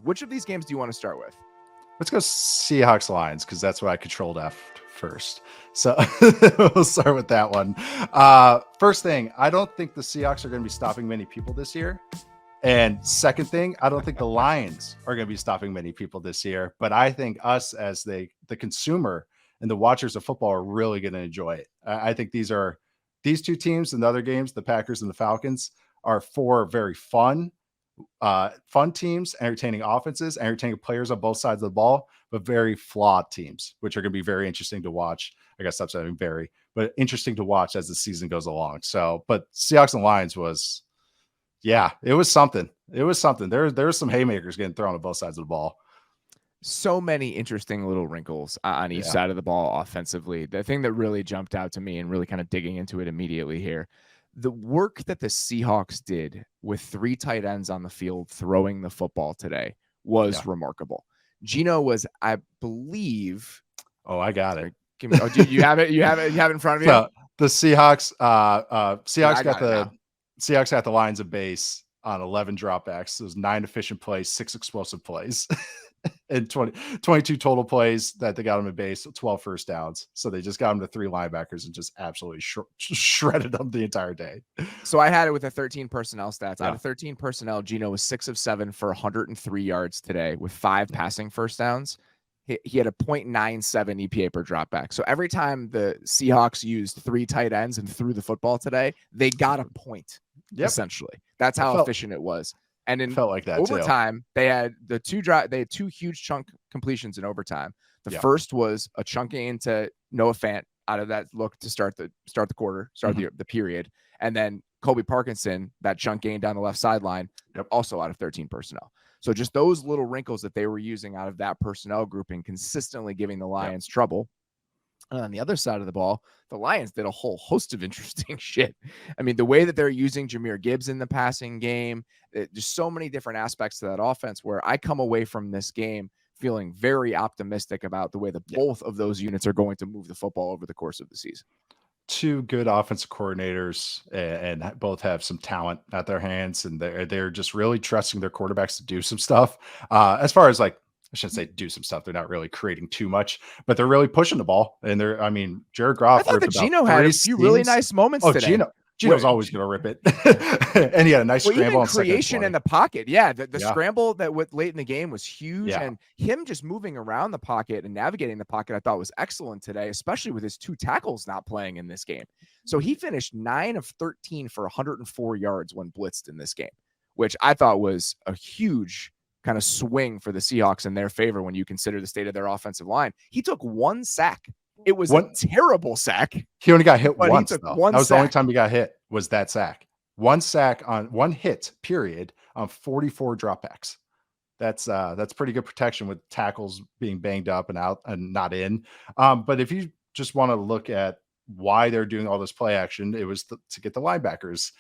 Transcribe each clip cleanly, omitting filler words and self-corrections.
Which of these games do you want to start with? Let's go Seahawks Lions, because that's what I controlled F first. So we'll start with that one. First thing, I don't think the Seahawks are going to be stopping many people this year. And second thing, I don't think the Lions are going to be stopping many people this year. But I think us as the consumer and the watchers of football are really going to enjoy it. I think these two teams and the other games, the Packers and the Falcons, are four very fun teams, entertaining offenses, entertaining players on both sides of the ball, but very flawed teams, which are going to be very interesting to watch. I guess that's saying very, but interesting to watch as the season goes along. So, but Seahawks and Lions was, yeah, it was something. It was something. There was some haymakers getting thrown on both sides of the ball. So many interesting little wrinkles on each side of the ball offensively. The thing that really jumped out to me, and really kind of digging into it immediately here, the work that the Seahawks did with 3 tight ends on the field throwing the football today was remarkable. Geno was, I believe. Oh, I got it. Dude, you have it. You have it in front of you. So the Seahawks, Seahawks got the Lions of base on 11 dropbacks. There's 9 efficient plays, 6 explosive plays, and 22 total plays that they got them in base, 12 first downs. So they just got them to 3 linebackers and just absolutely shredded them the entire day. So I had it with the 13 personnel stats. Out of 13 personnel, Geno was 6 of 7 for 103 yards today with 5 passing first downs. He had a 0.97 EPA per dropback. So every time the Seahawks used 3 tight ends and threw the football today, they got a point. Essentially, that's how efficient it was. And in felt like that overtime, they had they had 2 huge chunk completions in overtime. The first was a chunking into Noah Fant out of that look to start the quarter, the period, and then Colby Parkinson, that chunk gain down the left sideline, also out of 13 personnel. So just those little wrinkles that they were using out of that personnel grouping, consistently giving the Lions trouble. And on the other side of the ball, the Lions did a whole host of interesting shit. I mean, the way that they're using Jahmyr Gibbs in the passing game, there's so many different aspects to that offense where I come away from this game feeling very optimistic about the way that both of those units are going to move the football over the course of the season. 2 good offensive coordinators, and both have some talent at their hands, and they're just really trusting their quarterbacks to do some stuff. As far as like, I shouldn't say do some stuff. They're not really creating too much, but they're really pushing the ball. And Jared Goff. I thought that Geno had a few really nice moments today. Geno's always going to rip it. And he had a nice scramble. Even creation in the pocket. Yeah. The scramble that late in the game was huge. Yeah. And him just moving around the pocket and navigating the pocket, I thought was excellent today, especially with his 2 tackles not playing in this game. So he finished 9 of 13 for 104 yards when blitzed in this game, which I thought was a huge kind of swing for the Seahawks in their favor when you consider the state of their offensive line. He took 1 sack. It was a terrible sack. He only got hit once, though. That was the only time he got hit, was that sack. 1 sack on 1 hit, period, on 44 dropbacks. That's pretty good protection with tackles being banged up and out and not in. But if you just want to look at why they're doing all this play action, it was to get the linebackers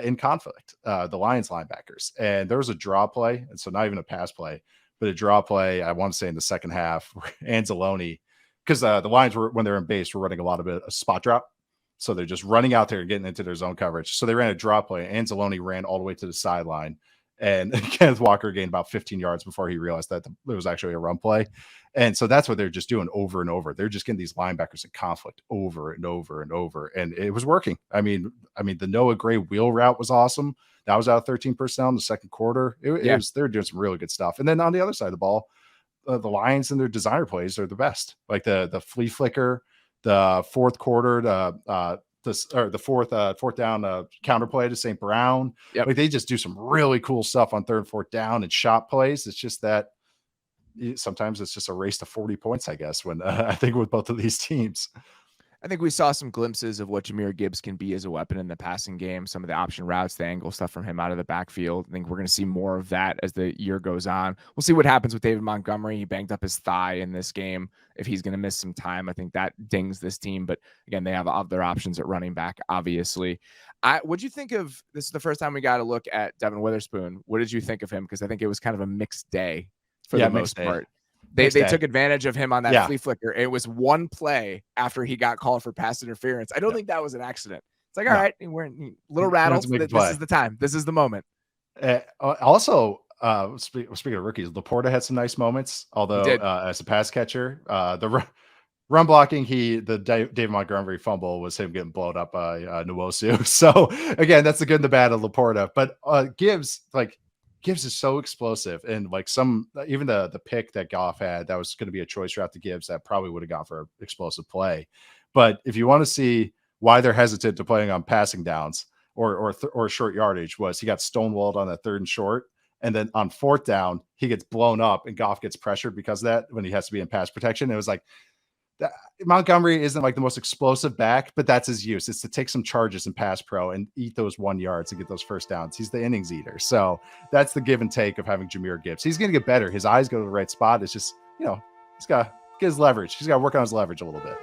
in conflict, the Lions linebackers. And there was a draw play, and so not even a pass play, but a draw play, I want to say in the second half, where Anzalone, because the Lions were, when they're in base, were running a lot of a spot drop. So they're just running out there and getting into their zone coverage. So they ran a draw play. Anzalone ran all the way to the sideline, and Kenneth Walker gained about 15 yards before he realized that it was actually a run play. And so that's what they're just doing over and over. They're just getting these linebackers in conflict over and over and over. And it was working. I mean, the Noah Gray wheel route was awesome. That was out of 13 personnel in the second quarter. They're doing some really good stuff. And then on the other side of the ball, the Lions and their designer plays are the best. Like the flea flicker, the fourth quarter, the fourth down counter play to St. Brown. Like they just do some really cool stuff on 3rd and 4th down and shot plays. It's just that sometimes it's just a race to 40 points, I guess, when I think with both of these teams. I think we saw some glimpses of what Jahmyr Gibbs can be as a weapon in the passing game, some of the option routes, the angle stuff from him out of the backfield. I think we're going to see more of that as the year goes on. We'll see what happens with David Montgomery. He banged up his thigh in this game. If he's going to miss some time, I think that dings this team. But again, they have other options at running back, obviously. What'd you think of, this is the first time we got to look at Devin Witherspoon. What did you think of him? Because I think it was kind of a mixed day for the most part. They took advantage of him on that flea flicker. It was one play after he got called for pass interference. I don't think that was an accident. It's like, all right, we're a little rattled. This is the time. This is the moment. Also, speaking of rookies, Laporta had some nice moments, although as a pass catcher, the run blocking, the David Montgomery fumble was him getting blown up by Nwosu. So again, that's the good and the bad of Laporta. But Gibbs is so explosive, and like even the pick that Goff had, that was going to be a choice route to Gibbs that probably would have gone for an explosive play. But if you want to see why they're hesitant to playing on passing downs or short yardage, was he got stonewalled on that 3rd and short. And then on 4th down, he gets blown up and Goff gets pressured because of that when he has to be in pass protection. It was like, Montgomery isn't like the most explosive back, but that's his use. It's to take some charges in pass pro and eat those 1 yards and get those first downs. He's the innings eater. So that's the give and take of having Jahmyr Gibbs. He's going to get better. His eyes go to the right spot. It's just, he's got to get his leverage. He's got to work on his leverage a little bit.